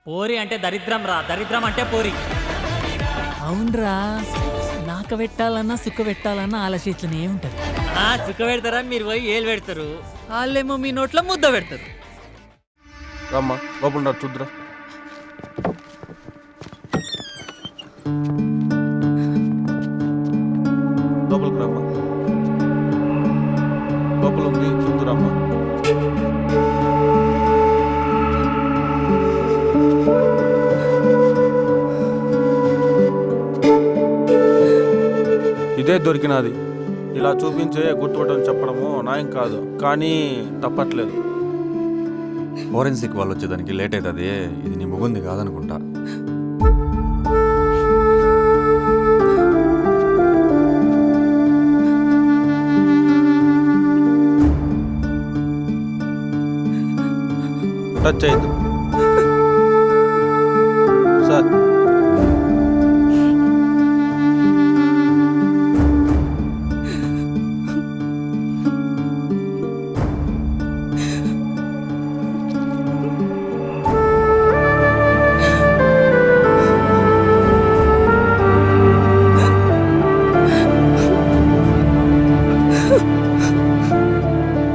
పోరి అంటే దరిద్రం రా, దరిద్రం అంటే పోరి. అవునరా, నాక పెట్టాలన్నా సుఖ పెట్టాలన్నా ఆలోచించనే ఉంటది. సుఖ పెడతారా, మీరు పోయి ఏలు పెడతారు, వాళ్ళేమో మీ నోట్లో ముద్ద పెడతారు. రమ్మా లోపల చూద్దురా. లోపలికి రమ్మా, లోపల ఉంది చూద్దురమ్మా. ఇదే దొరికినది. ఇలా చూపించే గుర్తుపట్టని చెప్పడము న్యాయం కాదు, కానీ తప్పట్లేదు. ఫోరెన్సిక్ వాళ్ళు వచ్చేదానికి లేట్ అవుతుంది. ఇది నీ ముగుంది కాదనుకుంటా. Touch అయ్యదు sir.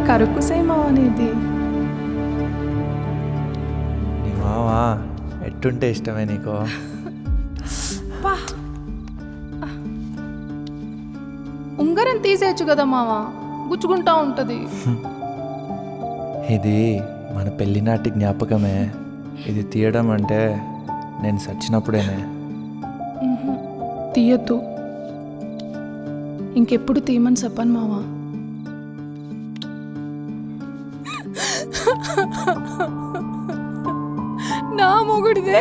కరుకుసేమో అనేది నీ మామ ఎట్టుంటే ఇష్టమే నీకు? ఉంగరం తీసేయచ్చు కదా మామ, గుచ్చుకుంటా ఉంటుంది. ఇది మన పెళ్ళినాటి జ్ఞాపకమే. ఇది తీయడం అంటే నేను చచ్చినప్పుడేనే. తీయద్దు, ఇంకెప్పుడు తీయమని చెప్పను మామ. నా మొగుడిదే.